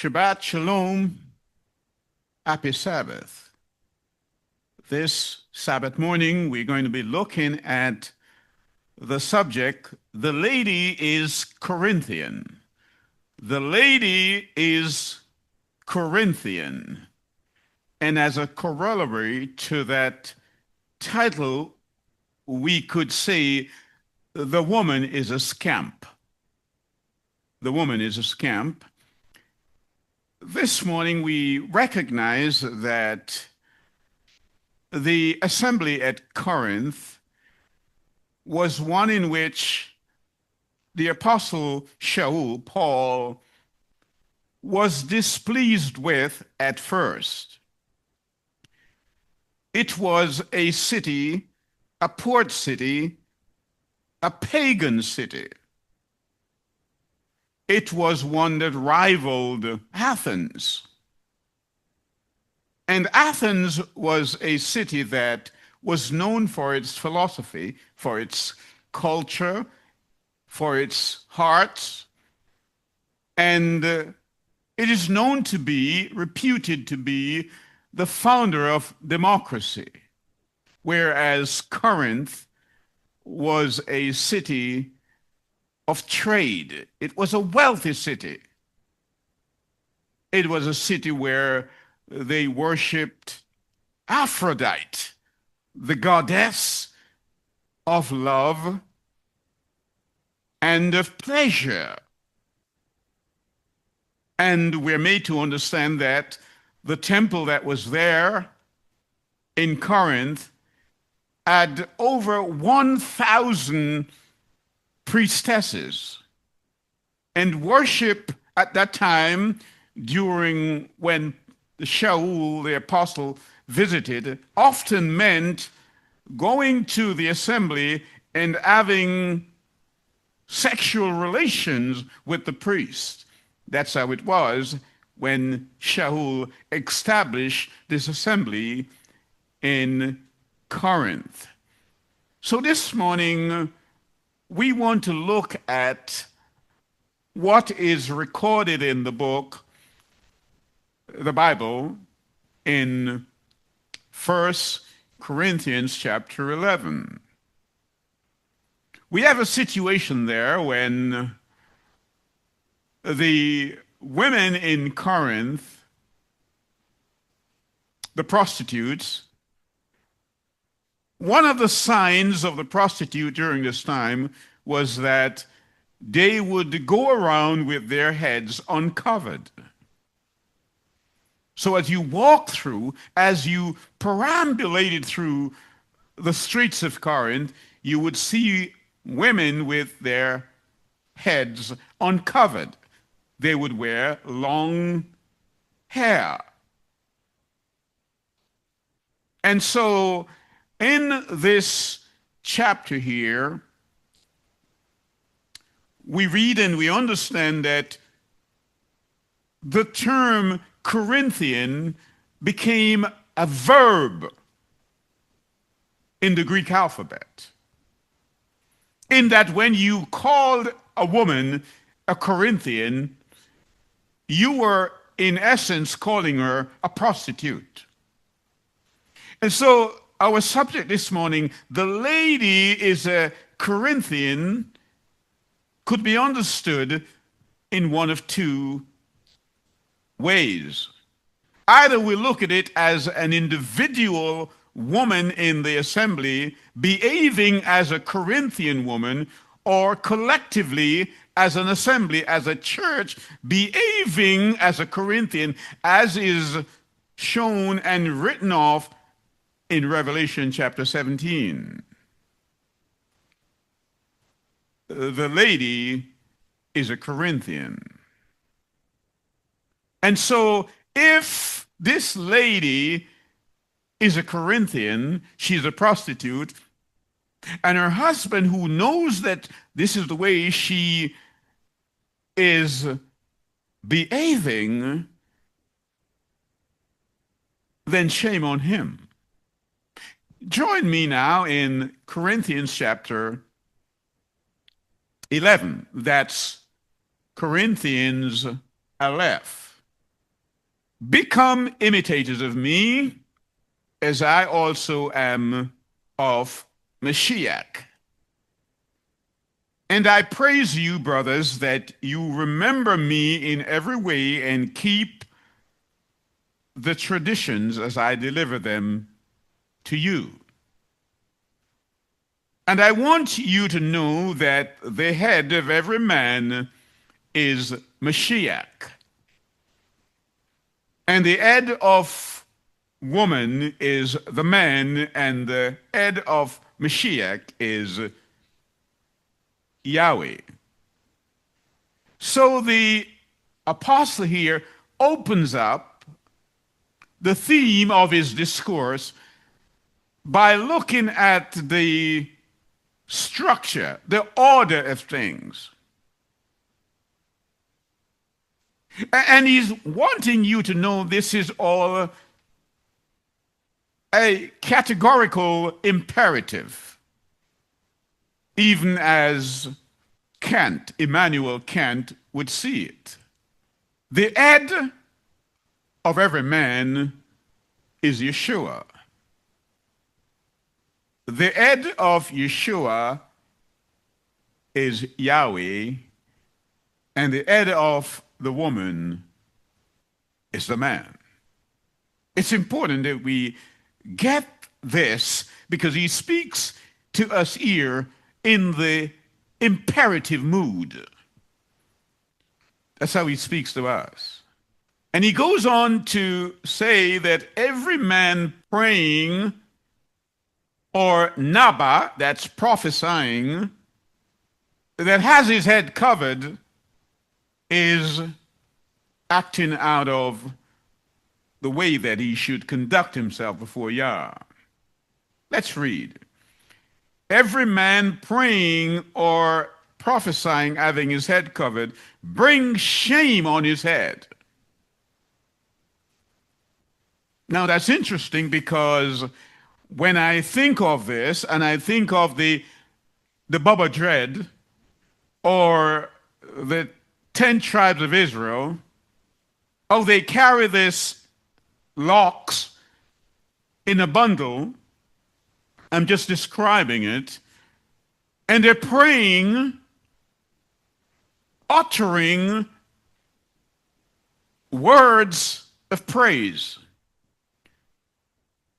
Shabbat Shalom, happy Sabbath. This Sabbath morning, we're going to be looking at the subject, the lady is Corinthian. The lady is Corinthian. And as a corollary to that title, we could say the woman is a scamp. The woman is a scamp. This morning, we recognize that the assembly at Corinth was one in which the apostle Paul, was displeased with at first. It was a city, a port city, a pagan city. It was one that rivaled Athens. And Athens was a city that was known for its philosophy, for its culture, for its hearts, and it is known to be, reputed to be, the founder of democracy, whereas Corinth was a city of trade. It was a wealthy city. It was a city where they worshipped Aphrodite, the goddess of love and of pleasure. And we're made to understand that the temple that was there in Corinth had over 1,000 priestesses, and worship at that time, during when Shaul the apostle visited, often meant going to the assembly and having sexual relations with the priest. That's how it was when Shaul established this assembly in Corinth. So this morning, we want to look at what is recorded in the book, the Bible, in 1 Corinthians chapter 11. We have a situation there when the women in Corinth, the prostitutes, one of the signs of the prostitute during this time was that they would go around with their heads uncovered. So as you walk through, as you perambulated through the streets of Corinth, you would see women with their heads uncovered. They would wear long hair. And so in this chapter here, we read and we understand that the term Corinthian became a verb in the Greek alphabet. In that when you called a woman a Corinthian, you were in essence calling her a prostitute. And so our subject this morning, the lady is a Corinthian, could be understood in one of two ways. Either we look at it as an individual woman in the assembly behaving as a Corinthian woman, or collectively as an assembly, as a church behaving as a Corinthian, as is shown and written of in Revelation chapter 17. The lady is a Corinthian. And so if this lady is a Corinthian, she's a prostitute, and her husband, who knows that this is the way she is behaving, then shame on him. Join me now in Corinthians chapter 11. That's Qorintiyim Aleph. Become imitators of me, as I also am of Mashiach. And I praise you, brothers, that you remember me in every way and keep the traditions as I deliver them to you. And I want you to know that the head of every man is Mashiach, and the head of woman is the man, and the head of Mashiach is Yahweh. So the apostle here opens up the theme of his discourse by looking at the structure, the order of things. And he's wanting you to know this is all a categorical imperative, even as Immanuel Kant would see it. The head of every man is Yeshua. The head of Yeshua is Yahweh, and the head of the woman is the man. It's important that we get this because he speaks to us here in the imperative mood. That's how he speaks to us. And he goes on to say that every man praying or Naba, that's prophesying, that has his head covered is acting out of the way that he should conduct himself before Yah. Let's read. Every man praying or prophesying having his head covered brings shame on his head. Now that's interesting because when I think of this and I think of the Baba Dread or the 10 tribes of Israel, oh, they carry this locks in a bundle. I'm just describing it. And they're praying, uttering words of praise.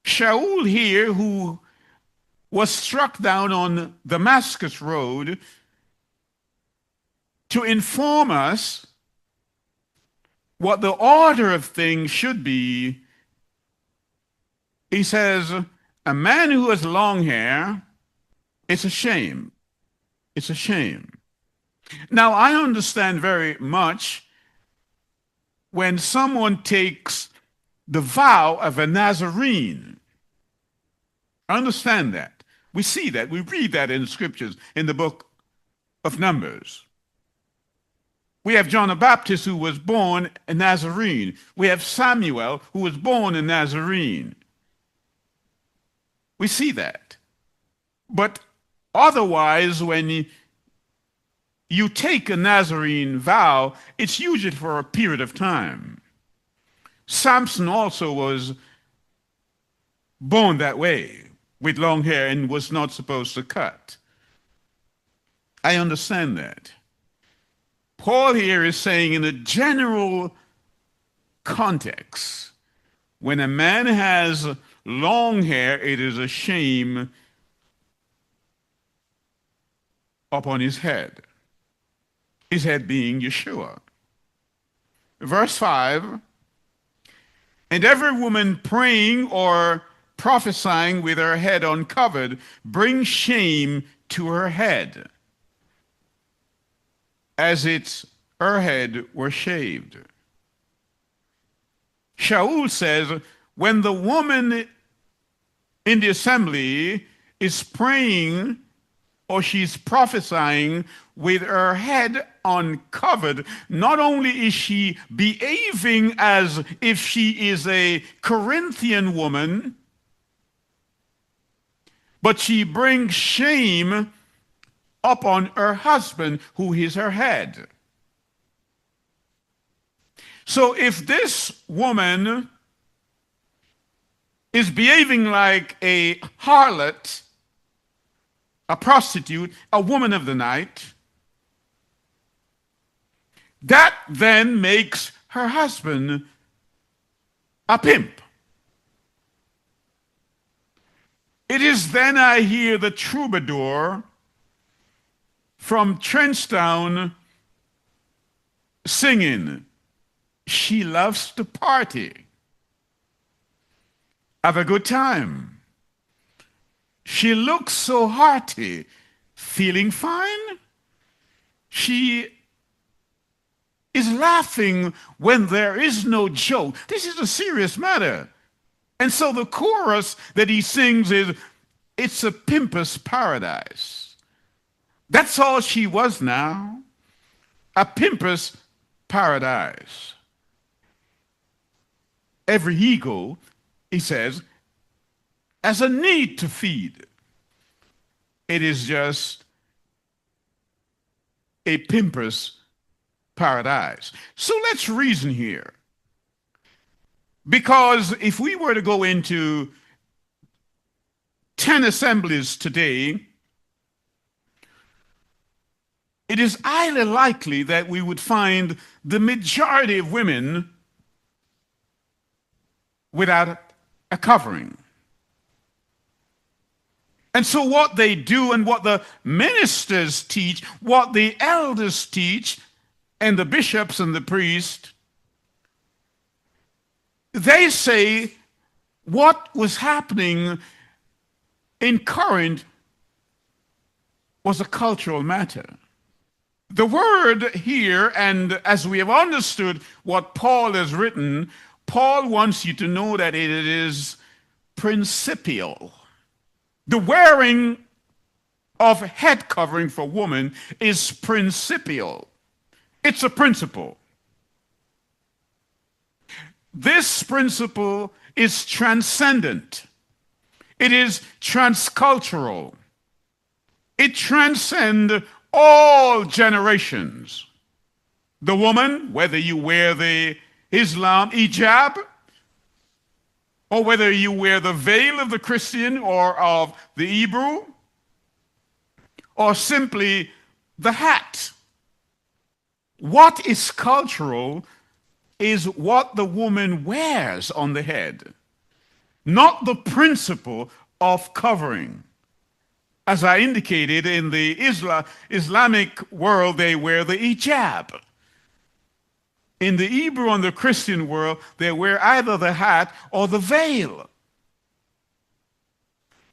Shaul here, who was struck down on Damascus Road, to inform us what the order of things should be, he says, a man who has long hair, it's a shame. It's a shame. Now, I understand very much when someone takes the vow of a Nazarene. I understand that. We see that. We read that in the scriptures in the book of Numbers. We have John the Baptist who was born a Nazarene. We have Samuel who was born a Nazarene. We see that. But otherwise, when you take a Nazarene vow, it's usually for a period of time. Samson also was born that way, with long hair, and was not supposed to cut. I understand that. Paul here is saying in a general context, when a man has long hair, it is a shame upon his head being Yeshua. Verse 5, and every woman praying or prophesying with her head uncovered brings shame to her head, as it's her head were shaved. Shaul says, when the woman in the assembly is praying or she's prophesying with her head uncovered, not only is she behaving as if she is a Corinthian woman, but she brings shame upon her husband, who is her head. So if this woman is behaving like a harlot, a prostitute, a woman of the night, that then makes her husband a pimp. It is then I hear the troubadour from Trenchtown singing, "She loves to party, have a good time. She looks so hearty, feeling fine. She is laughing when there is no joke." This is a serious matter. And so the chorus that he sings is, "It's a pimpus paradise." That's all she was now, a pimpus paradise. Every ego, he says, has a need to feed. It is just a pimpus paradise. So let's reason here. Because if we were to go into 10 assemblies today, it is highly likely that we would find the majority of women without a covering. And so what they do and what the ministers teach, what the elders teach, and the bishops and the priests, they say what was happening in Corinth was a cultural matter. The word here, and as we have understood what Paul has written, Paul wants you to know that it is principial. The wearing of head covering for women is principial. It's a principle. This principle is transcendent. It is transcultural. It transcends all generations. The woman, whether you wear the Islam hijab, or whether you wear the veil of the Christian or of the Hebrew, or simply the hat. What is cultural is what the woman wears on the head, not the principle of covering. As I indicated, in the Islamic world, they wear the hijab. In the Hebrew and the Christian world, they wear either the hat or the veil.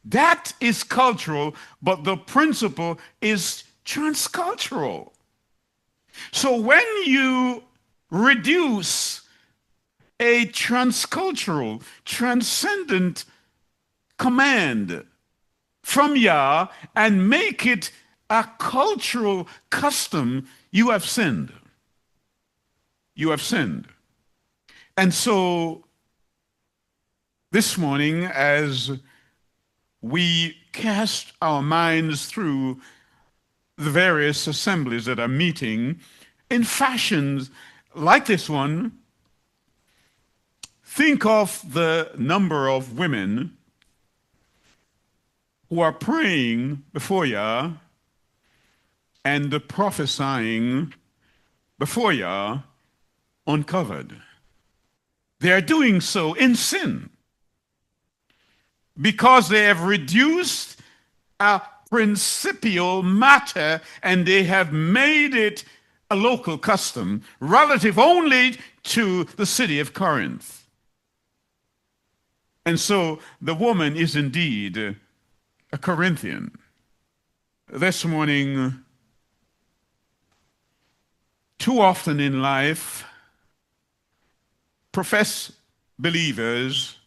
That is cultural, but the principle is transcultural. So when you reduce a transcultural, transcendent command from Yah and make it a cultural custom, you have sinned. You have sinned. And so this morning, as we cast our minds through the various assemblies that are meeting in fashions like this one, think of the number of women who are praying before Yah and prophesying before Yah uncovered. They are doing so in sin because they have reduced a principial matter and they have made it a local custom relative only to the city of Corinth. And so the woman is indeed a Corinthian. This morning, too often in life, professed believers,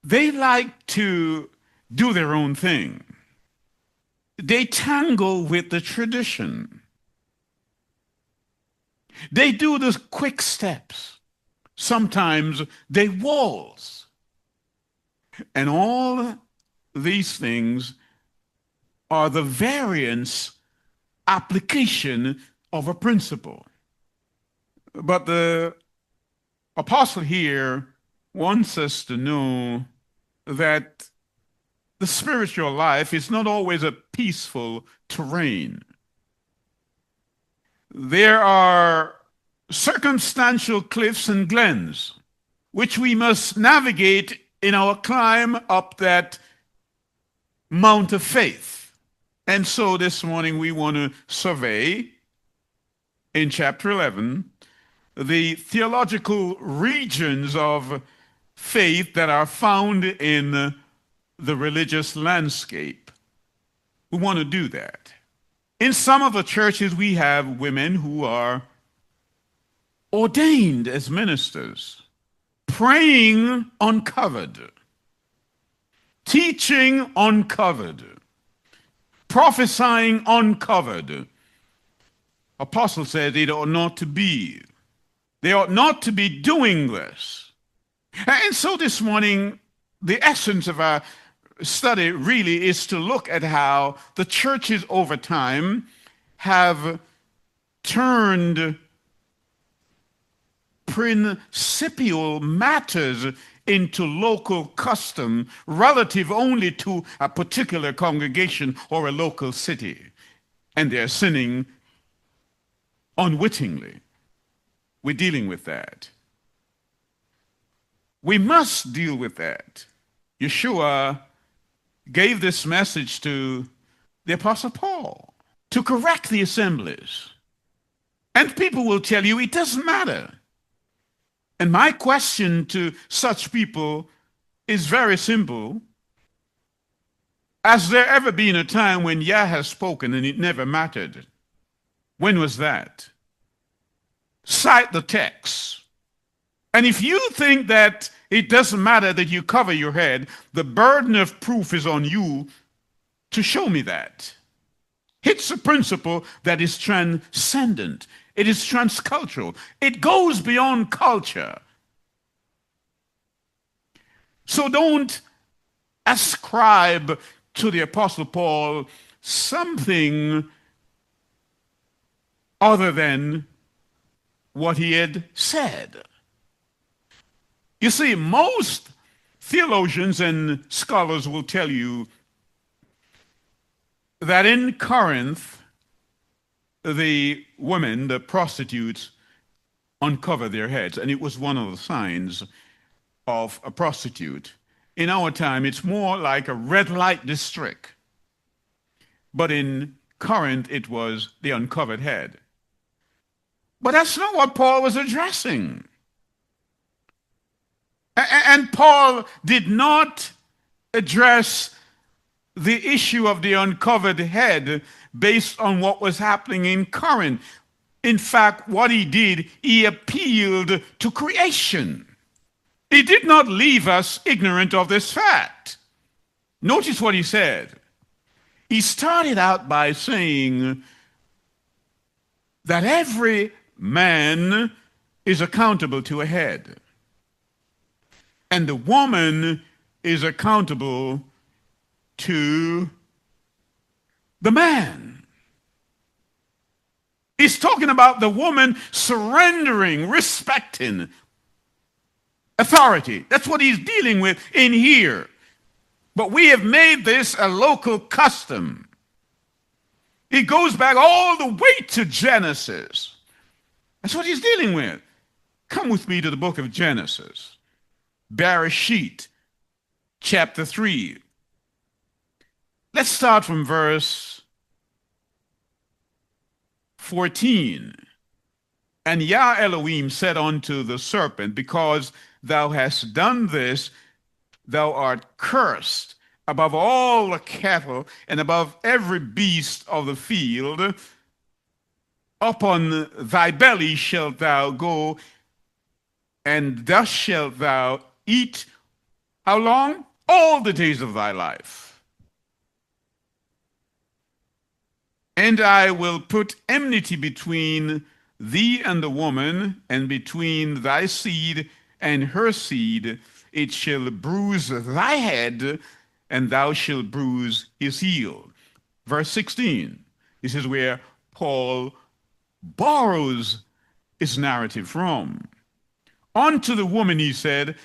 they like to do their own thing. They tangle with the tradition. They do the quick steps. Sometimes they waltz. And all these things are the variance application of a principle. But the apostle here wants us to know that the spiritual life is not always a peaceful terrain. There are circumstantial cliffs and glens which we must navigate in our climb up that mount of faith. And so this morning we want to survey in chapter 11 the theological regions of faith that are found in the religious landscape. We want to do that. In some of the churches, we have women who are ordained as ministers, praying uncovered, teaching uncovered, prophesying uncovered. Apostle said it ought not to be. They ought not to be doing this. And so this morning, the essence of our study really is to look at how the churches over time have turned principial matters into local custom relative only to a particular congregation or a local city. And they're sinning unwittingly. We're dealing with that. We must deal with that. Yeshua gave this message to the Apostle Paul to correct the assemblies. And people will tell you it doesn't matter. And my question to such people is very simple. Has there ever been a time when Yah has spoken and it never mattered? When was that? Cite the text. And if you think that it doesn't matter that you cover your head, the burden of proof is on you to show me that. It's a principle that is transcendent. It is transcultural. It goes beyond culture. So don't ascribe to the Apostle Paul something other than what he had said. You see, most theologians and scholars will tell you that in Corinth, the women, the prostitutes, uncover their heads, and it was one of the signs of a prostitute. In our time, it's more like a red light district. But in Corinth, it was the uncovered head. But that's not what Paul was addressing. And Paul did not address the issue of the uncovered head based on what was happening in Corinth. In fact, what he did, he appealed to creation. He did not leave us ignorant of this fact. Notice what he said. He started out by saying that every man is accountable to a head, and the woman is accountable to the man. He's talking about the woman surrendering, respecting authority. That's what he's dealing with in here. But we have made this a local custom. He goes back all the way to Genesis. That's what he's dealing with. Come with me to the book of Genesis. Bereshit, chapter 3. Let's start from verse 14. And Yah Elohim said unto the serpent, because thou hast done this, thou art cursed above all the cattle and above every beast of the field. Upon thy belly shalt thou go, and thus shalt thou eat. How long? All the days of thy life. And I will put enmity between thee and the woman, and between thy seed and her seed. It shall bruise thy head, and thou shalt bruise his heel. Verse 16. This is where Paul borrows is narrative from. Unto the woman he said,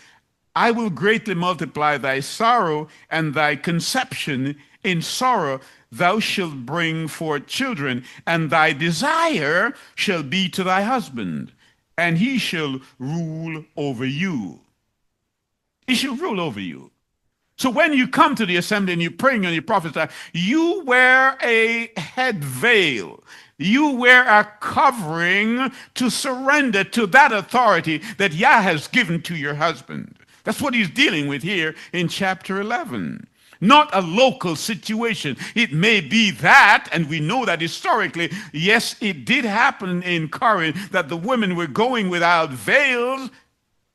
I will greatly multiply thy sorrow and thy conception. In sorrow thou shalt bring forth children, and thy desire shall be to thy husband, and he shall rule over you. He shall rule over you. So when you come to the assembly and you're praying and you prophesy, you wear a head veil. You wear a covering to surrender to that authority that Yah has given to your husband. That's what he's dealing with here in chapter 11. Not a local situation. It may be that, and we know that historically, yes, it did happen in Corinth that the women were going without veils.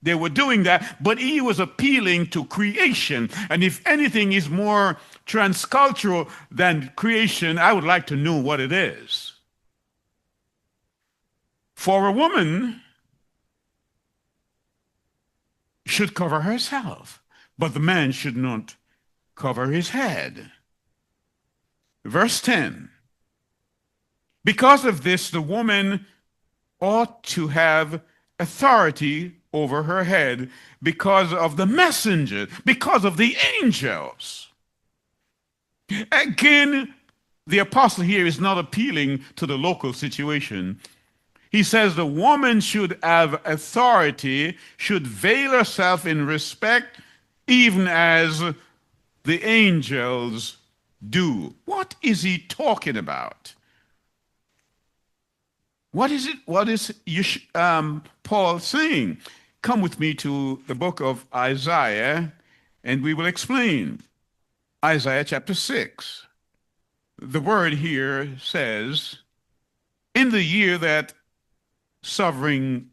They were doing that, but he was appealing to creation. And if anything is more transcultural than creation, I would like to know what it is. For a woman should cover herself, but the man should not cover his head. Verse 10. Because of this, the woman ought to have authority over her head because of the messenger, because of the angels. Again, the apostle here is not appealing to the local situation. He says the woman should have authority, should veil herself in respect, even as the angels do. What is he talking about? What is it? What is Paul saying? Come with me to the book of Isaiah, and we will explain. Isaiah chapter 6. The word here says, in the year that sovereign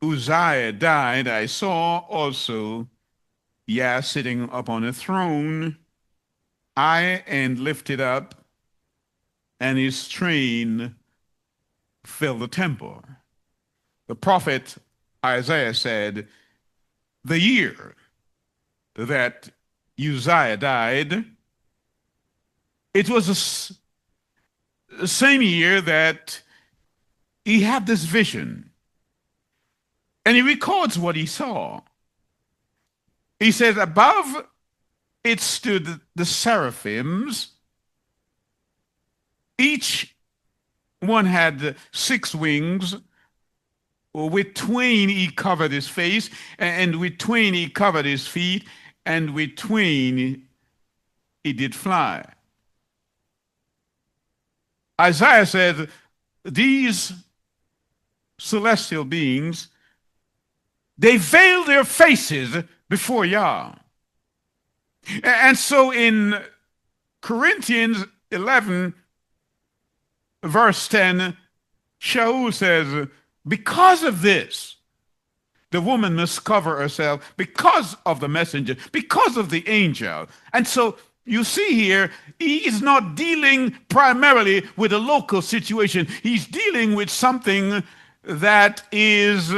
Uzziah died, I saw also Yah sitting upon a throne, high and lifted up, and his train filled the temple. The prophet Isaiah said, the year that Uzziah died, it was the same year that he had this vision. And he records what he saw. He says, above it stood the seraphims. Each one had 6 wings. With twain he covered his face, and with twain he covered his feet, and with twain he did fly. Isaiah said, these celestial beings, they veiled their faces before Yah. And so in Corinthians 11, verse 10, Shaul says, because of this, the woman must cover herself because of the messenger, because of the angel. And so you see here, he is not dealing primarily with a local situation. He's dealing with something that is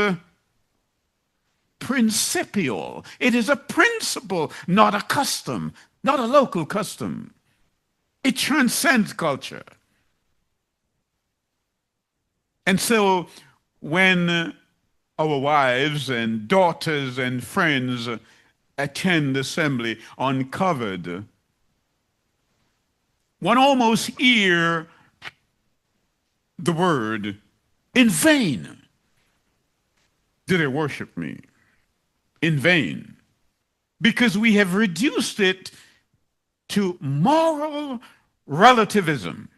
principial. It is a principle, not a custom, not a local custom. It transcends culture. And so when our wives and daughters and friends attend assembly uncovered, one almost hear the word, in vain do they worship me. In vain. Because we have reduced it to moral relativism.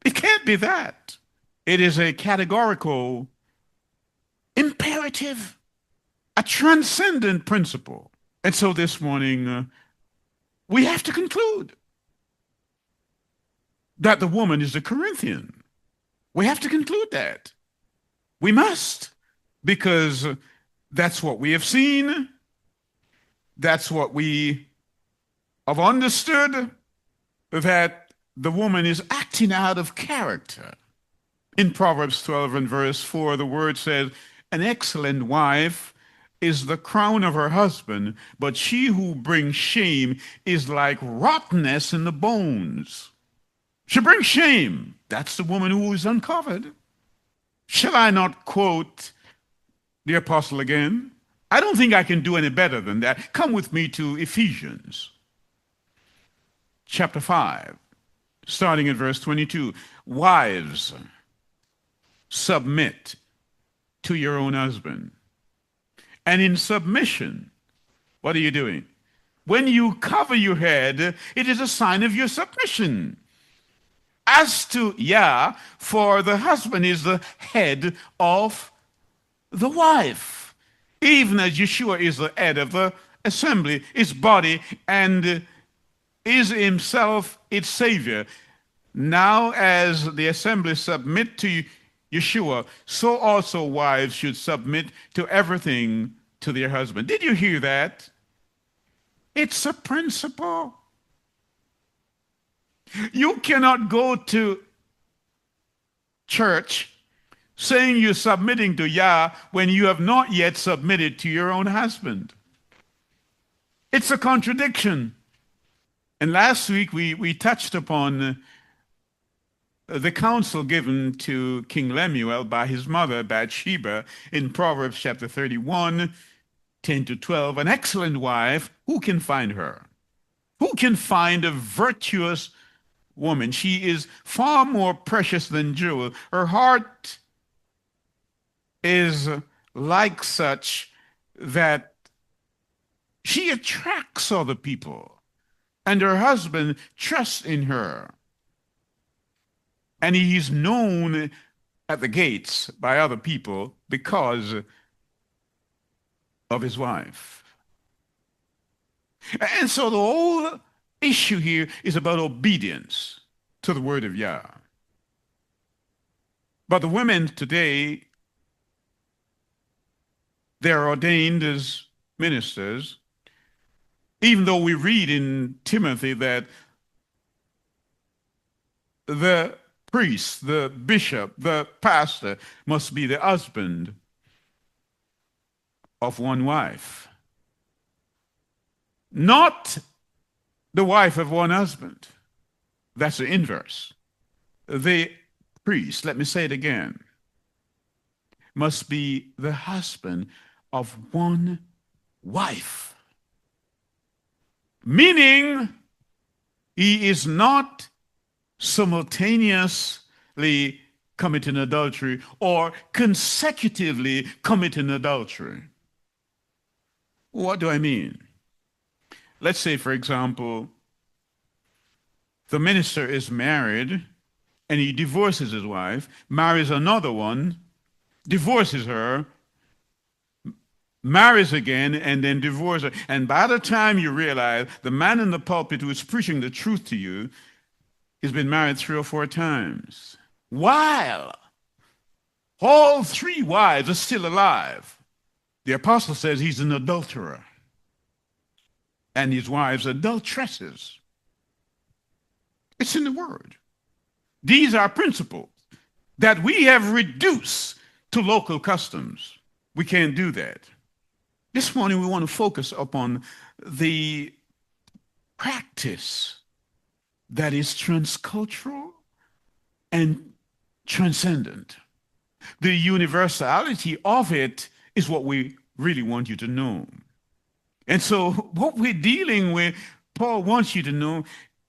It can't be that. It is a categorical imperative, a transcendent principle. And so this morning, we have to conclude that the woman is a Corinthian. We have to conclude that. We must, because that's what we have seen. That's what we have understood, that the woman is acting out of character. In Proverbs 12 and verse 4, the word says, an excellent wife is the crown of her husband, but she who brings shame is like rottenness in the bones. She brings shame. That's the woman who is uncovered. Shall I not quote the apostle again? I don't think I can do any better than that. Come with me to Ephesians chapter 5, starting at verse 22. Wives, submit to your own husband. And in submission, what are you doing? When you cover your head, it is a sign of your submission. As to Yah, for the husband is the head of the wife, even as Yeshua is the head of the assembly, its body, and is himself its savior. Now, as the assembly submit to Yeshua, so also wives should submit to everything to their husband. Did you hear that? It's a principle. You cannot go to church saying you're submitting to Yah when you have not yet submitted to your own husband. It's a contradiction. And last week we touched upon the counsel given to King Lemuel by his mother Bathsheba in Proverbs chapter 31, 10 to 12. An excellent wife, who can find her? Who can find a virtuous woman? She is far more precious than jewel. Her heart is like such that she attracts other people, and her husband trusts in her. And he is known at the gates by other people because of his wife. And so the whole issue here is about obedience to the word of Yah. But the women today, they're ordained as ministers, even though we read in Timothy that the priest, the bishop, the pastor must be the husband of one wife, not the wife of one husband. That's the inverse. The priest, let me say it again, must be the husband of one wife, meaning he is not simultaneously committing adultery or consecutively committing adultery. What do I mean? Let's say, for example, the minister is married and he divorces his wife, marries another one, divorces her, marries again, and then divorces her. And by the time you realize the man in the pulpit who is preaching the truth to you has been married 3 or 4 times, while all 3 wives are still alive. The apostle says he's an adulterer, and his wives adulteresses. It's in the word. These are principles that we have reduced to local customs. We can't do that. This morning we want to focus upon the practice that is transcultural and transcendent. The universality of it is what we really want you to know. And so what we're dealing with, Paul wants you to know,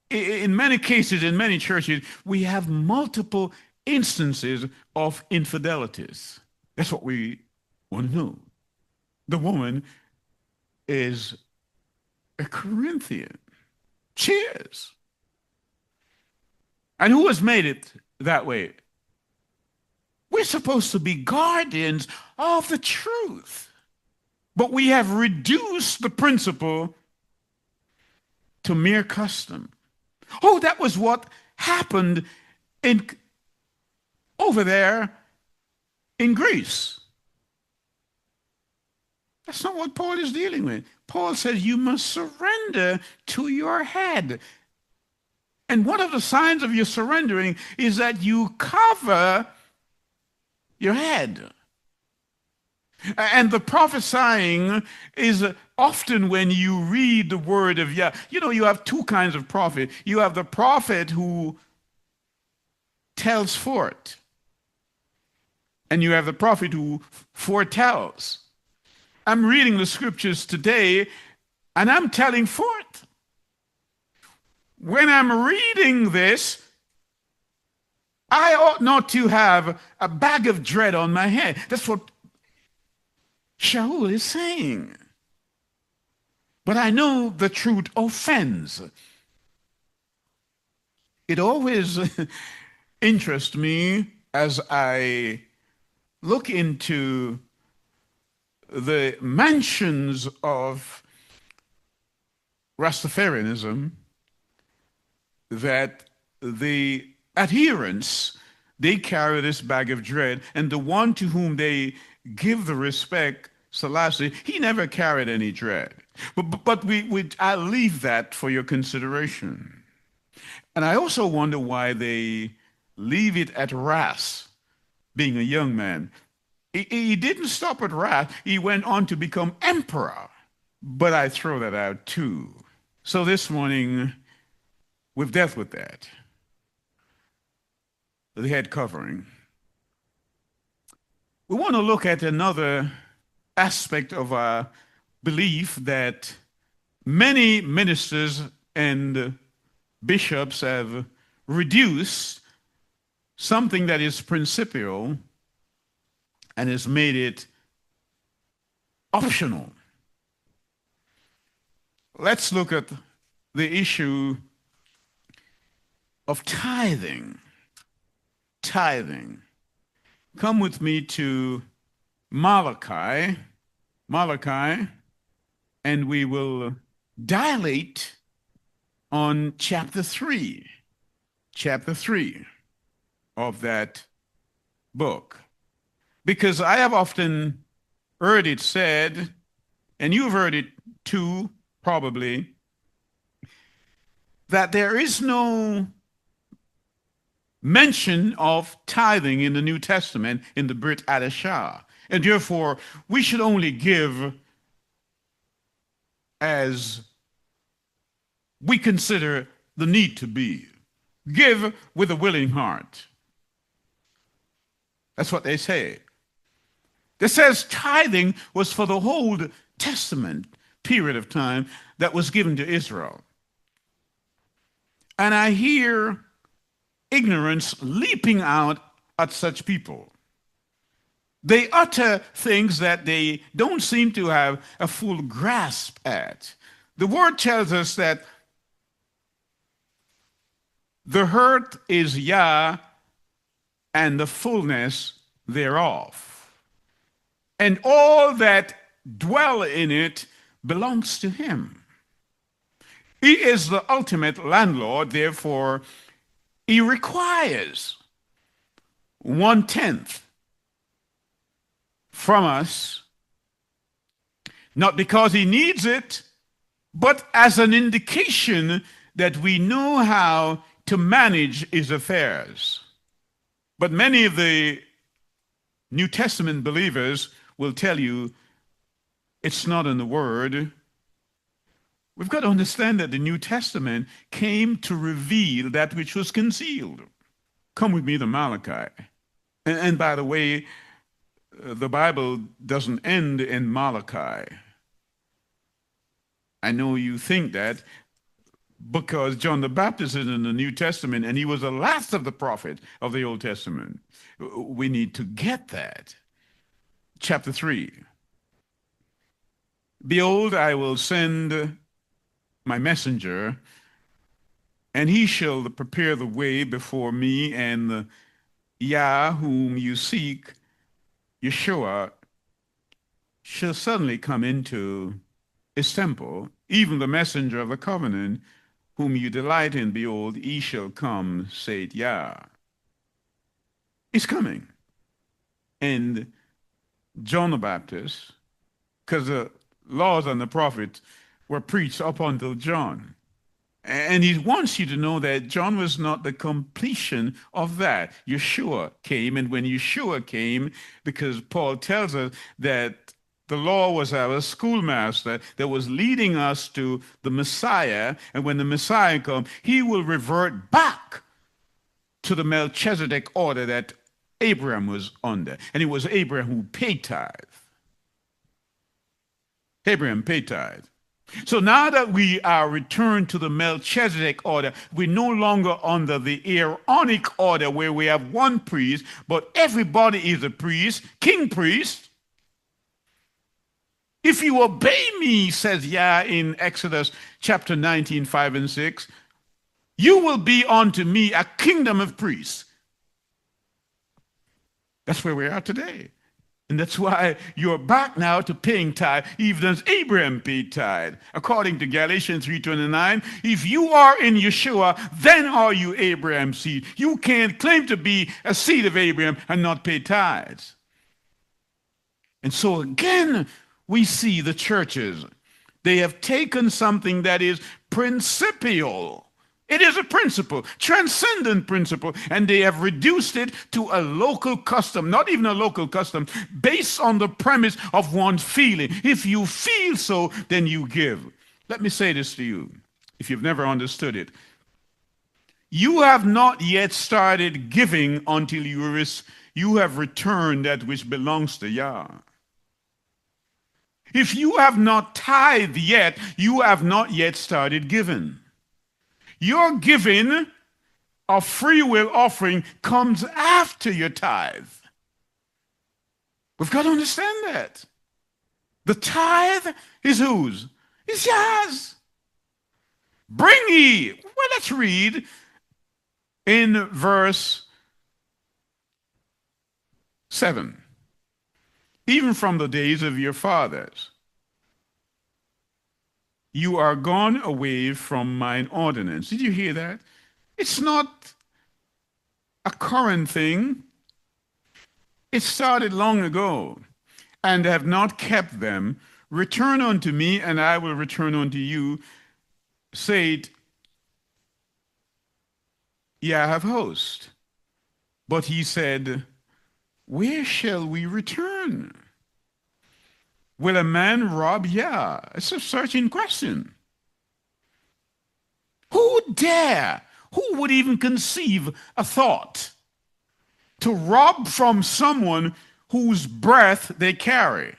in many cases, in many churches, we have multiple instances of infidelities. That's what we want to know. The woman is a Corinthian. She is. And who has made it that way? We're supposed to be guardians of the truth. But we have reduced the principle to mere custom. Oh, that was what happened over there in Greece. That's not what Paul is dealing with. Paul says you must surrender to your head. And one of the signs of your surrendering is that you cover your head. And the prophesying is often when you read the word of Yah. You know, you have 2 kinds of prophet. You have the prophet who tells forth and you have the prophet who foretells. I'm reading the scriptures today, and I'm telling forth. When I'm reading this, I ought not to have a bag of dread on my head. That's what Shaul is saying. But I know the truth offends. It always interests me as I look into the mansions of Rastafarianism that the adherents, they carry this bag of dread, and the one to whom they give the respect, Selassie, he never carried any dread. But I'll leave that for your consideration. And I also wonder why they leave it at Ras, being a young man. He didn't stop at Ras. He went on to become emperor. But I throw that out too. So this morning, we've dealt with that. The head covering. We want to look at another aspect of our belief that many ministers and bishops have reduced something that is principial and has made it optional. Let's look at the issue of tithing. Tithing. Come with me to Malachi, and we will dilate on chapter 3 of that book. Because I have often heard it said, and you've heard it too, probably, that there is no mention of tithing in the New Testament in the Brit Hadashah. And therefore, we should only give as we consider the need to be. Give with a willing heart. That's what they say. It says tithing was for the whole Testament period of time that was given to Israel. And I hear ignorance leaping out at such people. They utter things that they don't seem to have a full grasp at. The word tells us that the earth is Yah and the fullness thereof, and all that dwell in it belongs to him. He is the ultimate landlord, therefore he requires 1/10 from us, not because he needs it, but as an indication that we know how to manage his affairs. But many of the New Testament believers will tell you it's not in the Word. We've got to understand that the New Testament came to reveal that which was concealed. Come with me to Malachi. And by the way, the Bible doesn't end in Malachi. I know you think that because John the Baptist is in the New Testament and he was the last of the prophet of the Old Testament. We need to get that. Chapter 3. Behold, I will send my messenger, and he shall prepare the way before me, and the Yah whom you seek, Yeshua, shall suddenly come into his temple, even the messenger of the covenant, whom you delight in, behold, he shall come, saith Yah. He's coming. And John the Baptist, because the laws and the prophets were preached up until John. And he wants you to know that John was not the completion of that. Yeshua came, and when Yeshua came, because Paul tells us that the law was our schoolmaster that was leading us to the Messiah, and when the Messiah comes, he will revert back to the Melchizedek order that Abraham was under. And it was Abraham who paid tithe. Abraham paid tithe. So now that we are returned to the Melchizedek order, we're no longer under the Aaronic order where we have one priest, but everybody is a priest, king priest. If you obey me, says Yah in Exodus chapter 19, 5 and 6, you will be unto me a kingdom of priests. That's where we are today. And that's why you're back now to paying tithe, even as Abraham paid tithe. According to Galatians 3:29, if you are in Yeshua, then are you Abraham's seed. You can't claim to be a seed of Abraham and not pay tithes. And so again, we see the churches. They have taken something that is principial. It is a principle, transcendent principle, and they have reduced it to a local custom, not even a local custom, based on the premise of one's feeling. If you feel so, then you give. Let me say this to you, if you've never understood it. You have not yet started giving until you have returned that which belongs to Yah. If you have not tithed yet, you have not yet started giving. Your giving of free will offering comes after your tithe. We've got to understand that. The tithe is whose? It's Yah's. Bring ye. Well, let's read in verse 7. Even from the days of your fathers, you are gone away from mine ordinance. Did you hear that? It's not a current thing. It started long ago, and have not kept them. Return unto me, and I will return unto you, said Yah of hosts. But he said, where shall we return? Will a man rob Yah? It's a searching question. Who dare, who would even conceive a thought to rob from someone whose breath they carry?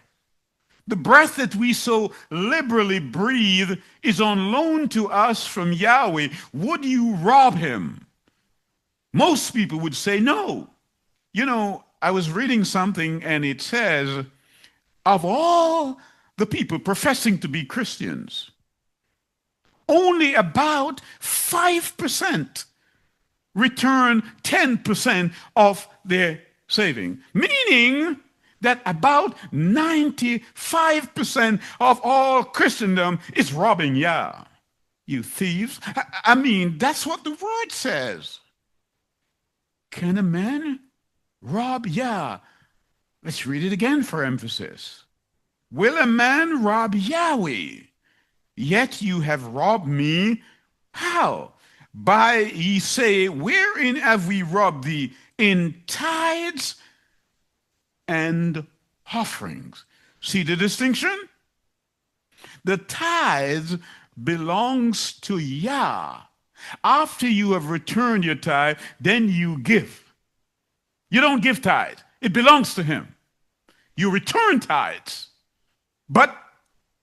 The breath that we so liberally breathe is on loan to us from Yahweh. Would you rob him? Most people would say no. You know, I was reading something and it says, of all the people professing to be Christians, only about 5% return 10% of their saving, meaning that about 95% of all Christendom is robbing Yah. You thieves. I mean, that's what the word says. Can a man rob Yah? Let's read it again for emphasis. Will a man rob Yahweh? Yet you have robbed me. How? By, ye say, wherein have we robbed thee? In tithes and offerings. See the distinction? The tithes belongs to Yah. After you have returned your tithe, then you give. You don't give tithe. It belongs to him. You return tithes. But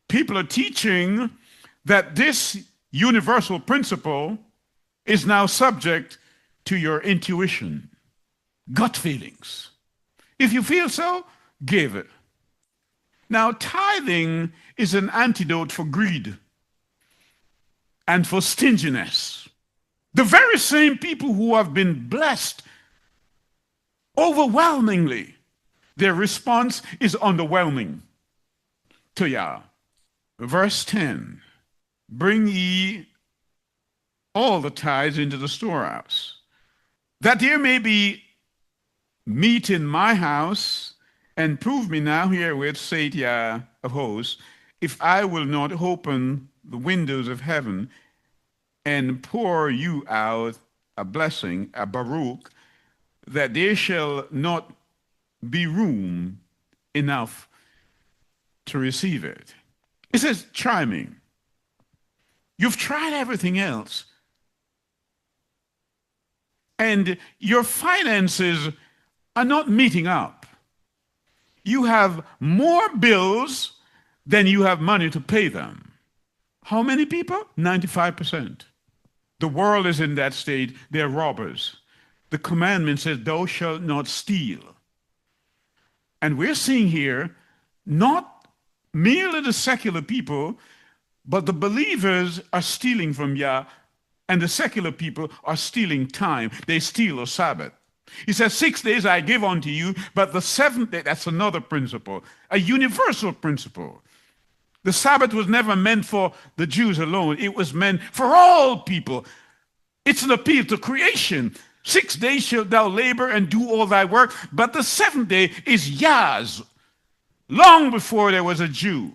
people are teaching that this universal principle is now subject to your intuition, gut feelings. If you feel so, give it. Now, tithing is an antidote for greed and for stinginess. The very same people who have been blessed overwhelmingly, their response is underwhelming to Yah. Verse 10, bring ye all the tithes into the storehouse, that there may be meat in my house, and prove me now herewith, saith Yah of hosts, if I will not open the windows of heaven and pour you out a blessing, a baruch, that there shall not be room enough to receive it. It says, try me. You've tried everything else, and your finances are not meeting up. You have more bills than you have money to pay them. How many people? 95%. The world is in that state. They're robbers. The commandment says, thou shalt not steal. And we're seeing here not merely the secular people, but the believers are stealing from Yah, and the secular people are stealing time. They steal a Sabbath. He says, 6 days I give unto you, but the seventh day, that's another principle, a universal principle. The Sabbath was never meant for the Jews alone. It was meant for all people. It's an appeal to creation. 6 days shalt thou labor and do all thy work, but the seventh day is Yah's. Long before there was a Jew.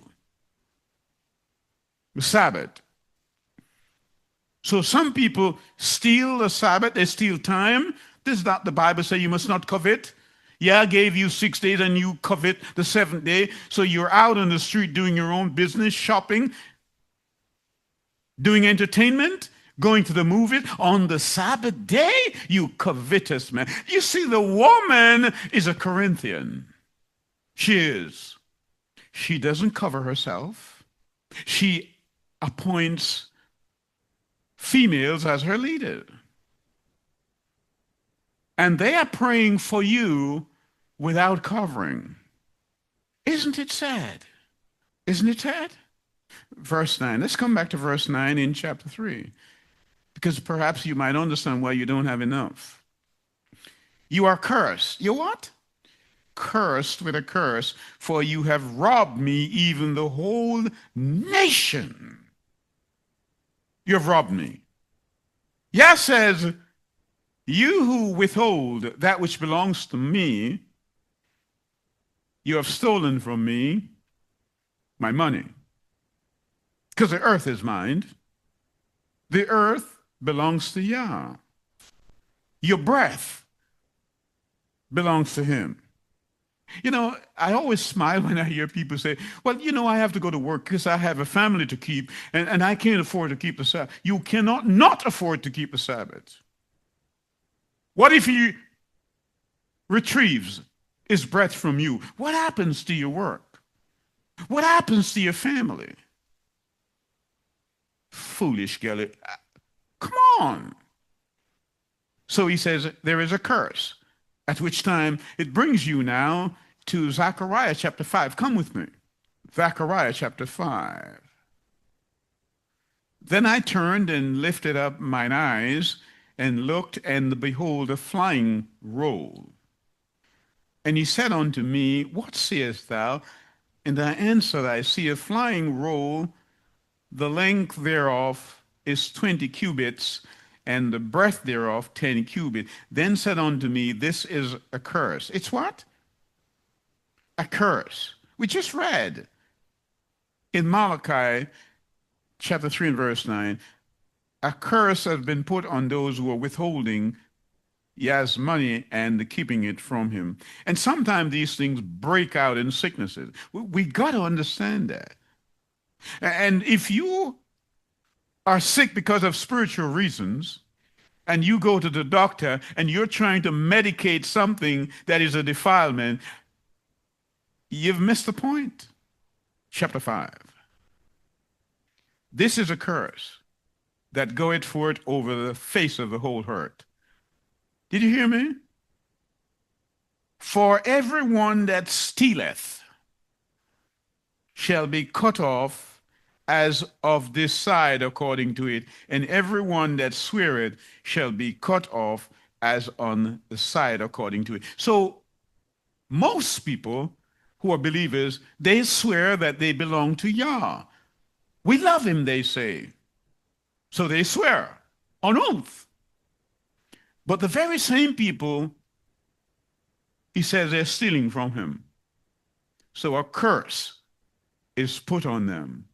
The Sabbath. So some people steal the Sabbath, they steal time. Does not the Bible say you must not covet? Yeah, I gave you 6 days and you covet the seventh day. So you're out on the street doing your own business, shopping, doing entertainment, going to the movies. On the Sabbath day, you covetous man. You see, the woman is a Corinthian. She is. She doesn't cover herself. She appoints females as her leader. And they are praying for you without covering. Isn't it sad? Isn't it sad? Verse 9. Let's come back to verse 9 in chapter 3. Because perhaps you might understand why you don't have enough. You are cursed. You what? Cursed with a curse, for you have robbed me, even the whole nation. You have robbed me. Yah says, you who withhold that which belongs to me, you have stolen from me my money. Because the earth is mine. The earth belongs to Yah. Your breath belongs to him. You know, I always smile when I hear people say, well, you know, I have to go to work because I have a family to keep, and I can't afford to keep the Sabbath. You cannot not afford to keep the Sabbath. What if he retrieves his breath from you? What happens to your work? What happens to your family? Foolish girl. Come on. So he says, there is a curse. At which time it brings you now to Zechariah chapter 5. Come with me. Zechariah chapter 5. Then I turned and lifted up mine eyes and looked, and behold, a flying roll. And he said unto me, what seest thou? And I answered, I see a flying roll, the length thereof is 20 cubits, and the breadth thereof 10 cubits. Then said unto me, this is a curse. It's what? A curse. We just read in Malachi chapter 3 and verse 9, a curse has been put on those who are withholding Yah's money and keeping it from him. And sometimes these things break out in sicknesses. We got to understand that. And if you are sick because of spiritual reasons, and you go to the doctor and you're trying to medicate something that is a defilement, you've missed the point. Chapter 5. This is a curse that goeth forth over the face of the whole earth. Did you hear me? For everyone that stealeth shall be cut off as of this side according to it, and everyone that sweareth shall be cut off as on the side according to it. So most people who are believers, they swear that they belong to Yah. We love him, they say. So they swear on oath. But the very same people, he says, they're stealing from him. So a curse is put on them.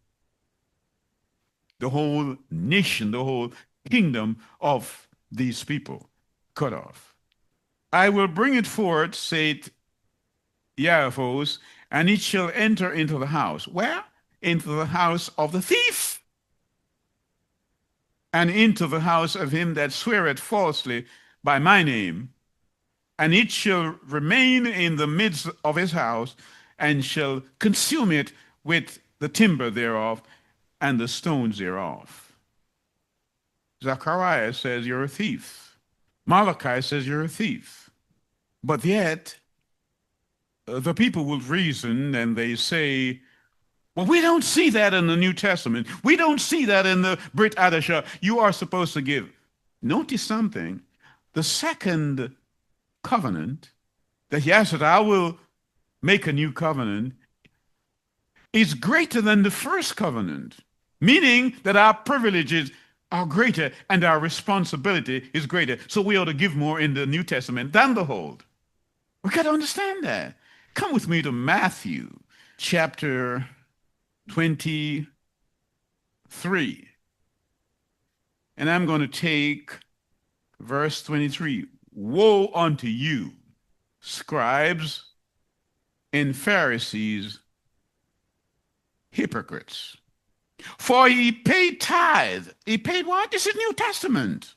The whole nation, the whole kingdom of these people cut off. I will bring it forth, saith Yah of hosts, and it shall enter into the house. Where? Into the house of the thief, and into the house of him that sweareth falsely by my name, and it shall remain in the midst of his house, and shall consume it with the timber thereof and the stones thereof. Zechariah says you're a thief. Malachi says you're a thief. But yet, the people will reason and they say, well, we don't see that in the New Testament. We don't see that in the Brit Hadashah. You are supposed to give. Notice something. The second covenant, that yes, that I will make a new covenant, is greater than the first covenant, meaning that our privileges are greater and our responsibility is greater. So we ought to give more in the New Testament than the Old. We got to understand that. Come with me to Matthew chapter 23. And I'm going to take verse 23. Woe unto you, scribes and Pharisees, hypocrites. For ye paid tithe. He paid what? This is New Testament.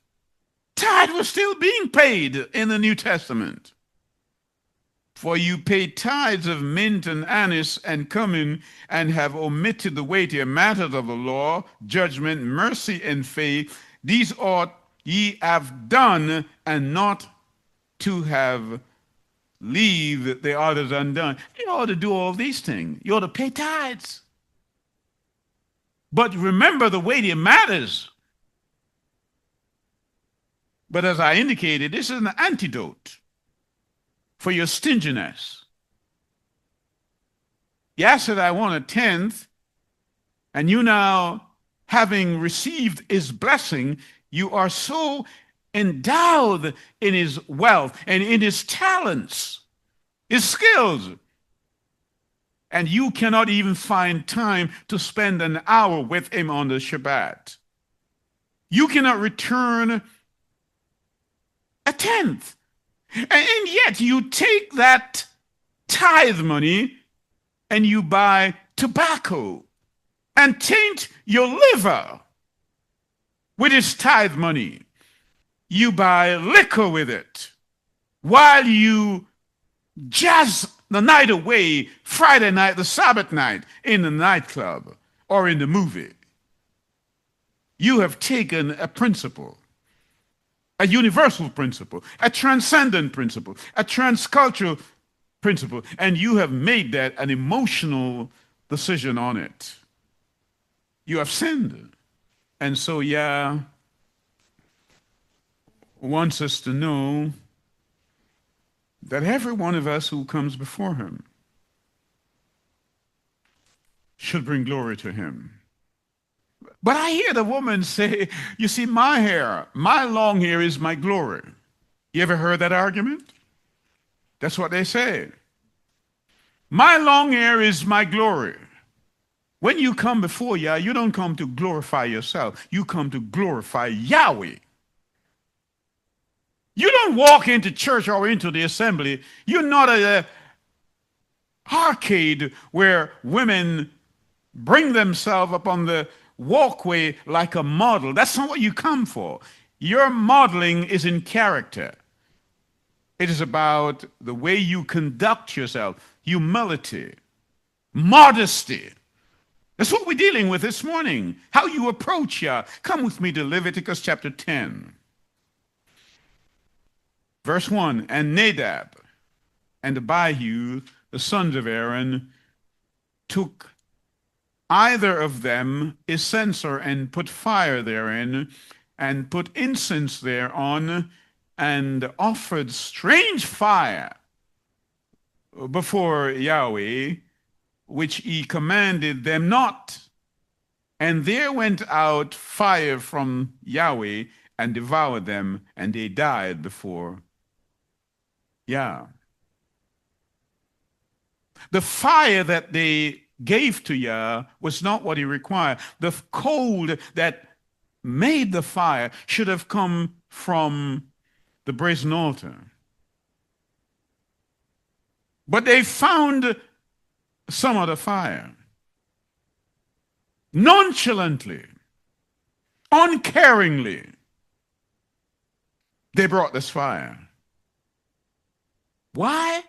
Tithe was still being paid in the New Testament. For you pay tithes of mint and anise and cumin, and have omitted the weightier matters of the law, judgment, mercy, and faith. These ought ye have done, and not to have leave the others undone. You ought to do all these things. You ought to pay tithes. But remember the weightier matters. But as I indicated, this is an antidote for your stinginess. Yes, that I want a tenth, and you now, having received his blessing, you are so endowed in his wealth and in his talents, his skills, and you cannot even find time to spend an hour with him on the Shabbat. You cannot return a tenth. And yet you take that tithe money and you buy tobacco and taint your liver with his tithe money. You buy liquor with it while you jazz the night away, Friday night, the Sabbath night, in the nightclub or in the movie. You have taken a principle, a universal principle, a transcendent principle, a transcultural principle, and you have made that an emotional decision on it. You have sinned. And so Yah wants us to know that every one of us who comes before him should bring glory to him. But I hear the woman say, you see, my hair, my long hair is my glory. You ever heard that argument? That's what they say. My long hair is my glory. When you come before Yah, you don't come to glorify yourself. You come to glorify Yahweh. You don't walk into church or into the assembly. You're not an arcade where women bring themselves up on the walkway like a model. That's not what you come for. Your modeling is in character. It is about the way you conduct yourself, humility, modesty. That's what we're dealing with this morning. How you approach Yah. Come with me to Leviticus chapter 10. Verse 1, and Nadab and Abihu, the sons of Aaron, took either of them a censer and put fire therein, and put incense thereon, and offered strange fire before Yahweh, which he commanded them not. And there went out fire from Yahweh and devoured them, and they died before Yah. The fire that they gave to Yah was not what he required. The coal that made the fire should have come from the brazen altar. But they found some other fire. Nonchalantly, uncaringly, they brought this fire. Why?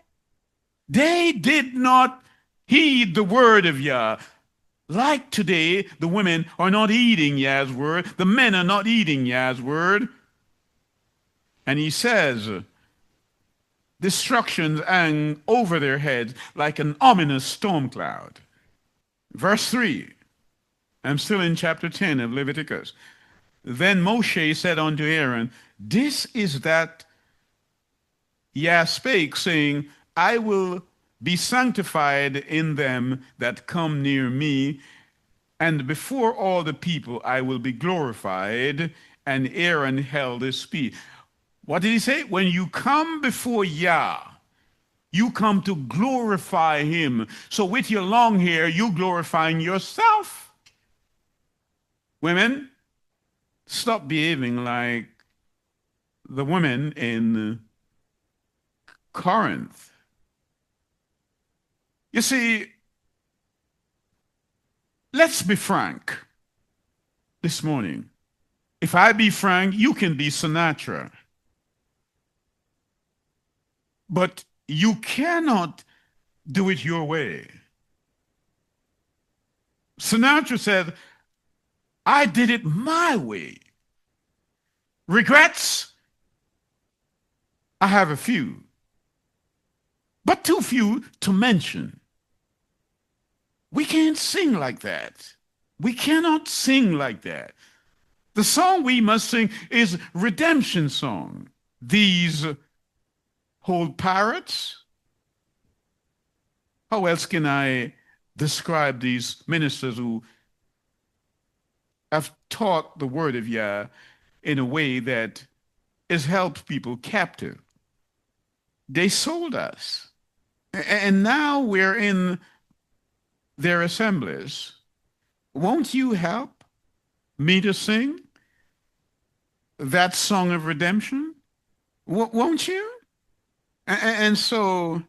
They did not heed the word of Yah. Like today, the women are not heeding Yah's word. The men are not heeding Yah's word. And he says, destruction hang over their heads like an ominous storm cloud. Verse 3, I'm still in chapter 10 of Leviticus. Then Moshe said unto Aaron, this is that Yah spake, saying, I will be sanctified in them that come near me, and before all the people I will be glorified. And Aaron held his peace. What did he say? When you come before Yah, you come to glorify him. So with your long hair, you glorifying yourself. Women, stop behaving like the women in Corinth. You see, let's be frank this morning. If I be frank, you can be Sinatra. But you cannot do it your way. Sinatra said, I did it my way. Regrets? I have a few, but too few to mention. We can't sing like that. We cannot sing like that. The song we must sing is redemption song. These old pirates. How else can I describe these ministers who have taught the word of Yah in a way that has helped people captive? They sold us. And now we're in their assemblies. Won't you help me to sing that song of redemption? Won't you? And so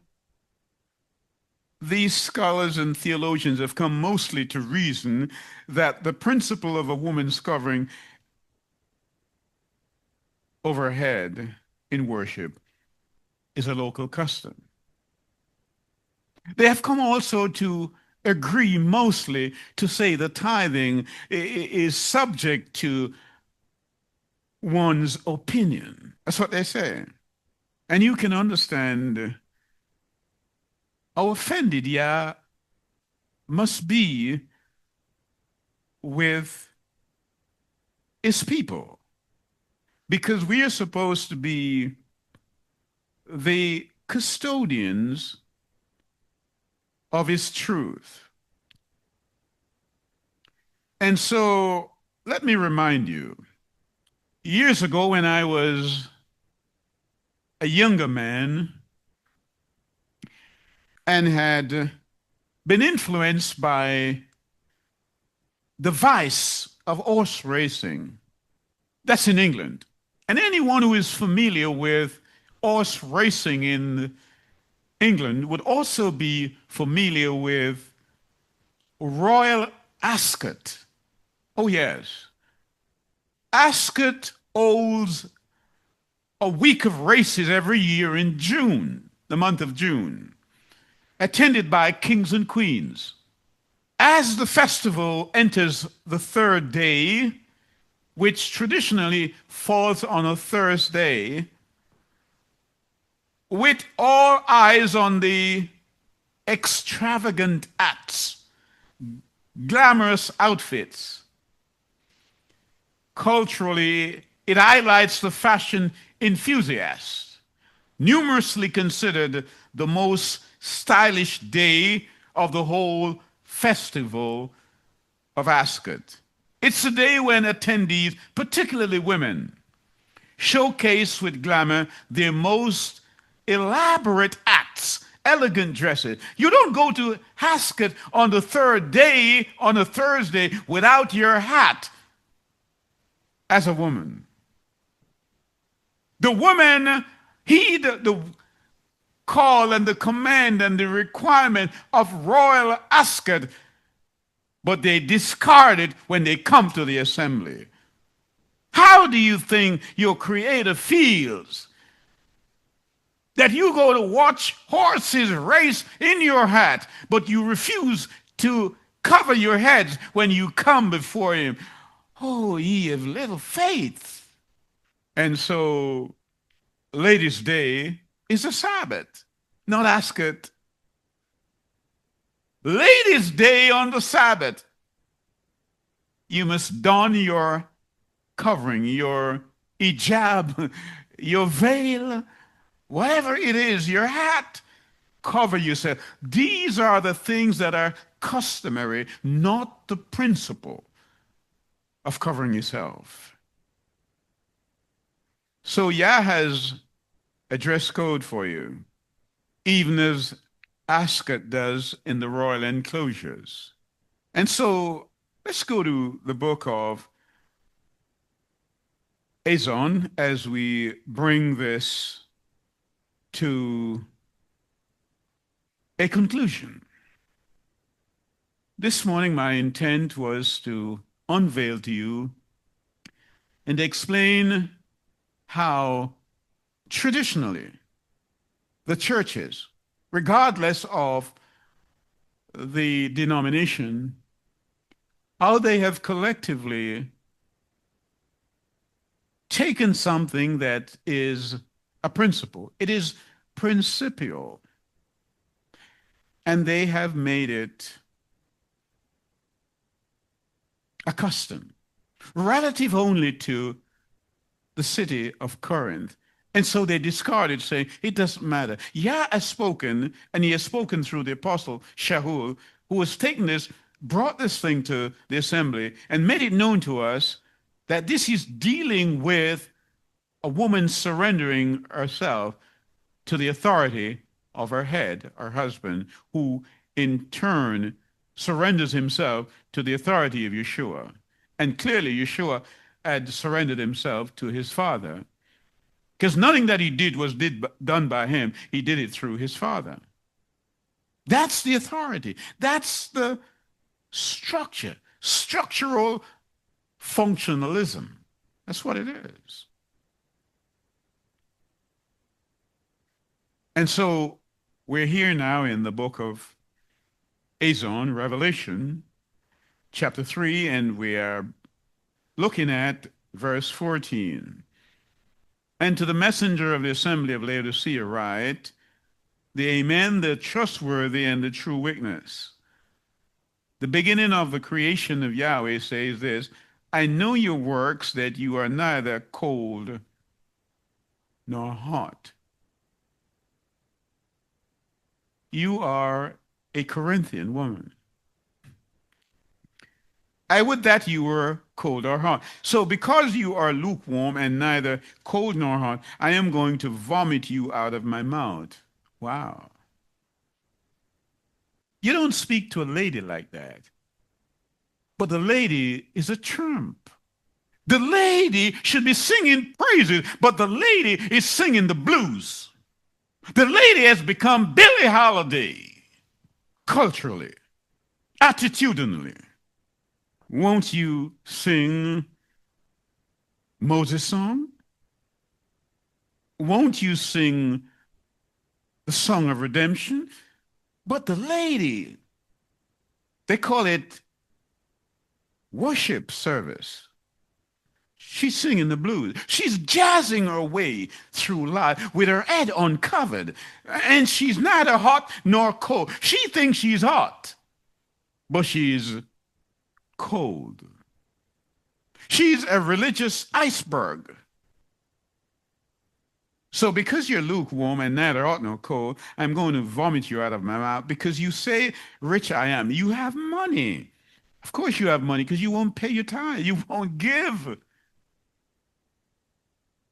these scholars and theologians have come mostly to reason that the principle of a woman's covering over her head in worship is a local custom. They have come also to agree mostly to say the tithing is subject to one's opinion. That's what they say. And you can understand how offended Yah must be with his people, because we are supposed to be the custodians of his truth. And so let me remind you, years ago when I was a younger man and had been influenced by the vice of horse racing, that's in England. And anyone who is familiar with horse racing in England would also be familiar with Royal Ascot. Oh, yes. Ascot holds a week of races every year in June, the month of June, attended by kings and queens. As the festival enters the third day, which traditionally falls on a Thursday, with all eyes on the extravagant acts, glamorous outfits, culturally, it highlights the fashion enthusiast, numerously considered the most stylish day of the whole festival of Ascot. It's a day when attendees, particularly women, showcase with glamour their most elaborate acts, elegant dresses. You don't go to Ascot on the third day, on a Thursday, without your hat as a woman. The women heed the call and the command and the requirement of Royal Ascot, but they discard it when they come to the assembly. How do you think your Creator feels that you go to watch horses race in your hat, but you refuse to cover your heads when you come before him. Oh, ye of little faith. And so, Ladies' Day is a Sabbath, not ask it. Ladies' Day on the Sabbath, you must don your covering, your hijab, your veil, whatever it is, your hat, cover yourself. These are the things that are customary, not the principle of covering yourself. So Yah has a dress code for you, even as Ascot does in the royal enclosures. And so let's go to the book of Azon as we bring this to a conclusion. This morning, my intent was to unveil to you and explain how traditionally the churches, regardless of the denomination, how they have collectively taken something that is a principle. It is principial. And they have made it a custom, relative only to the city of Corinth. And so they discarded, saying, it doesn't matter. Yah has spoken, and he has spoken through the apostle Shaul, who has taken this, brought this thing to the assembly, and made it known to us that this is dealing with a woman surrendering herself to the authority of her head, her husband, who in turn surrenders himself to the authority of Yeshua. And clearly Yeshua had surrendered himself to his Father, because nothing that he did was done by him. He did it through his Father. That's the authority. That's the structure, structural functionalism. That's what it is. And so we're here now in the book of Azon, Revelation, chapter 3, and we are looking at verse 14. And to the messenger of the assembly of Laodicea write, the Amen, the trustworthy and the true witness. The beginning of the creation of Yahweh says this, I know your works, that you are neither cold nor hot. You are a Corinthian woman. I would that you were cold or hot. So because you are lukewarm and neither cold nor hot, I am going to vomit you out of my mouth. Wow. You don't speak to a lady like that. But the lady is a trump. The lady should be singing praises, but the lady is singing the blues. The lady has become Billie Holiday, culturally, attitudinally. Won't you sing Moses' song? Won't you sing the song of redemption? But the lady, they call it worship service. She's singing the blues. She's jazzing her way through life with her head uncovered. And she's neither hot nor cold. She thinks she's hot, but she's cold. She's a religious iceberg. So because you're lukewarm and neither hot nor cold, I'm going to vomit you out of my mouth because you say, rich I am. You have money. Of course you have money because you won't pay your tithe. You won't give.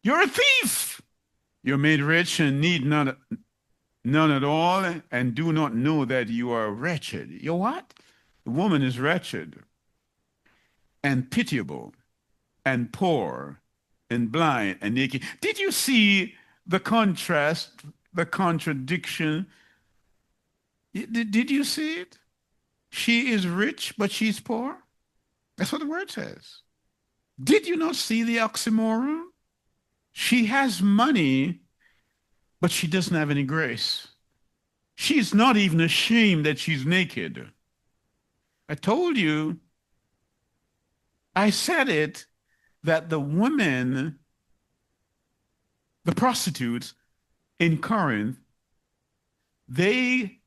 You're a thief. You're made rich and need none at all and do not know that you are wretched. You're what? The woman is wretched and pitiable and poor and blind and naked. Did you see the contrast, the contradiction? Did you see it? She is rich, but she's poor. That's what the word says. Did you not see the oxymoron? She has money, but she doesn't have any grace. She's not even ashamed that she's naked. I told you, I said it, that the women, the prostitutes in Corinth, they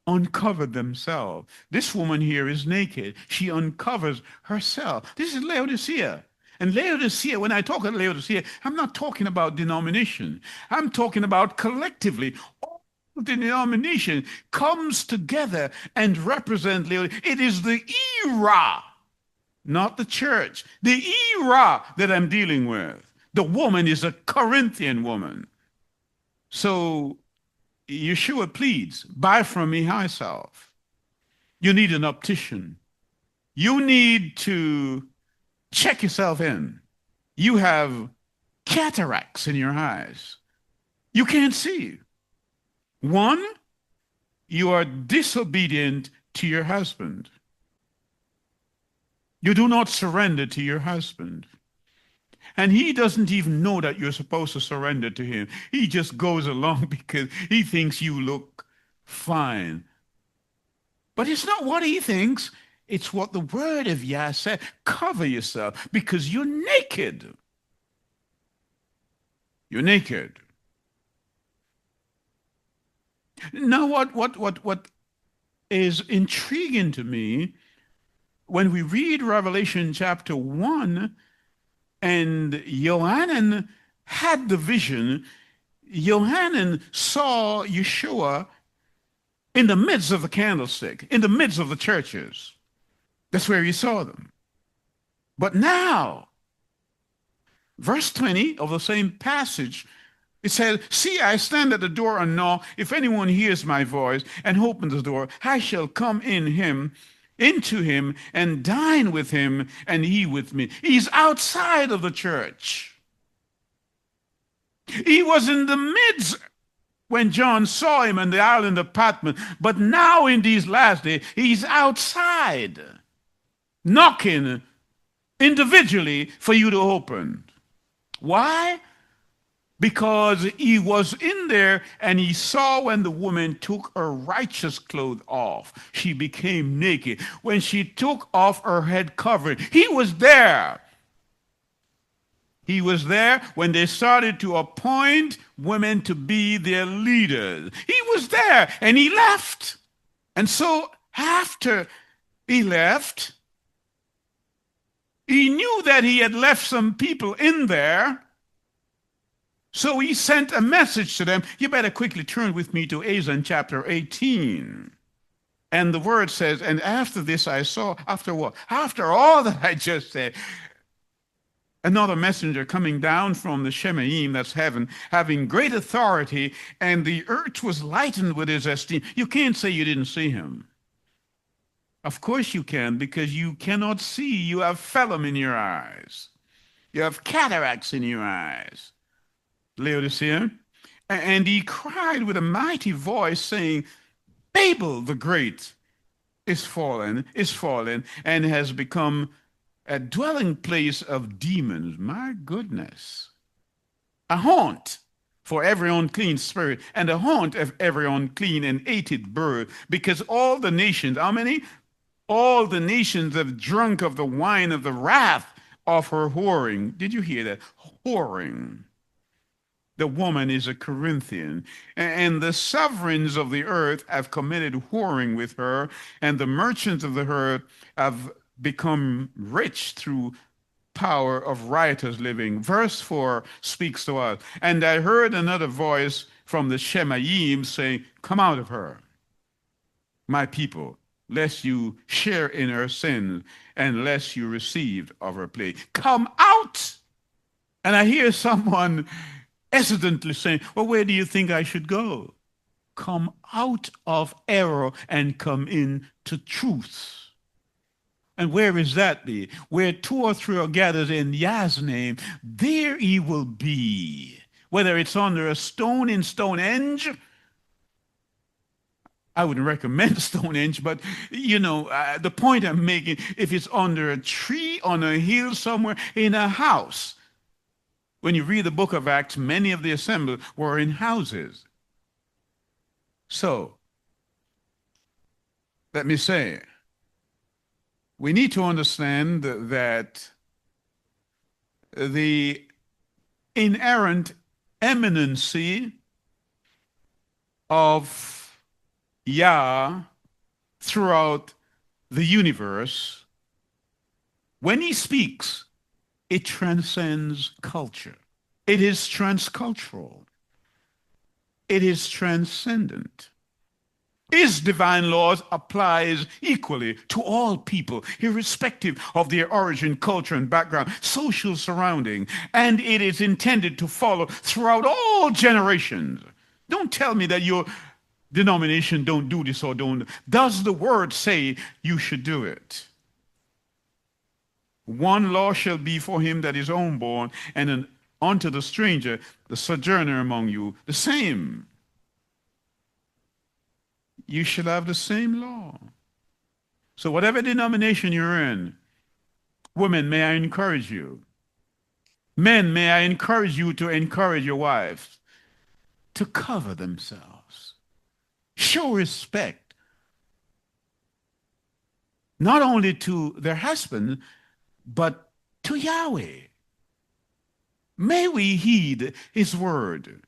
uncovered themselves. This woman here is naked. She uncovers herself. This is Laodicea. And Laodicea, when I talk about Laodicea, I'm not talking about denomination. I'm talking about collectively. All the denomination comes together and represents Laodicea. It is the era, not the church. The era that I'm dealing with. The woman is a Corinthian woman. So Yeshua pleads, buy from me hyself. You need an optician. You need to check yourself in. You have cataracts in your eyes. You can't see. One, you are disobedient to your husband. You do not surrender to your husband. And he doesn't even know that you're supposed to surrender to him. He just goes along because he thinks you look fine. But it's not what he thinks. It's what the word of Yah said. Cover yourself because you're naked. You're naked. Now, what is intriguing to me, when we read Revelation chapter 1, and Yohanan had the vision, Yohanan saw Yeshua in the midst of the candlestick, in the midst of the churches. That's where he saw them. But now, verse 20 of the same passage, it says, see, I stand at the door and knock. If anyone hears my voice and opens the door, I shall come into him and dine with him and he with me. He's outside of the church. He was in the midst when John saw him in the island of Patmos, but now in these last days, he's outside, knocking individually for you to open. Why? Because he was in there and he saw when the woman took her righteous clothes off, she became naked. When she took off her head covering, he was there. He was there when they started to appoint women to be their leaders. He was there and he left. And so after he left, he knew that he had left some people in there. So he sent a message to them. You better quickly turn with me to Asa chapter 18. And the word says, and after this I saw, after what? After all that I just said, another messenger coming down from the Shemaim, that's heaven, having great authority, and the earth was lightened with his esteem. You can't say you didn't see him. Of course you can, because you cannot see. You have phelim in your eyes. You have cataracts in your eyes. Laodicea, and he cried with a mighty voice, saying, Babel the Great is fallen, and has become a dwelling place of demons. My goodness. A haunt for every unclean spirit, and a haunt of every unclean and hated bird, because all the nations, how many? All the nations have drunk of the wine of the wrath of her whoring. Did you hear that? Whoring. The woman is a Corinthian, and the sovereigns of the earth have committed whoring with her, and the merchants of the earth have become rich through power of riotous living. Verse 4 speaks to us. And I heard another voice from the Shemaim saying, come out of her, my people, lest you share in her sins, and lest you receive of her plague. Come out! And I hear someone hesitantly saying, well, where do you think I should go? Come out of error and come into truth. And where is that be? Where two or three are gathered in Yah's name, there he will be. Whether it's under a stone in Stonehenge, I wouldn't recommend Stonehenge, but the point I'm making, if it's under a tree, on a hill somewhere, in a house, When you read the book of Acts, many of the assemblies were in houses. So, let me say, we need to understand that the inherent eminency of Yah throughout the universe, when he speaks, it transcends culture. It is transcultural. It is transcendent. His divine laws applies equally to all people, irrespective of their origin, culture, and background, social surrounding, and it is intended to follow throughout all generations. Don't tell me that your denomination don't do this or don't. Does the word say you should do it? One law shall be for him that is homeborn, and unto the stranger, the sojourner among you, the same. You shall have the same law. So whatever denomination you're in, women, may I encourage you. Men, may I encourage you to encourage your wives to cover themselves. Show respect, not only to their husband, but to Yahweh. May we heed his word.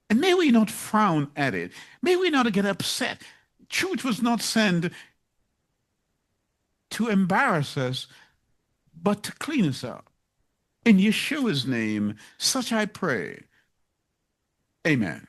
And may we not frown at it. May we not get upset. Truth was not sent to embarrass us, but to clean us up. In Yeshua's name, such I pray. Amen.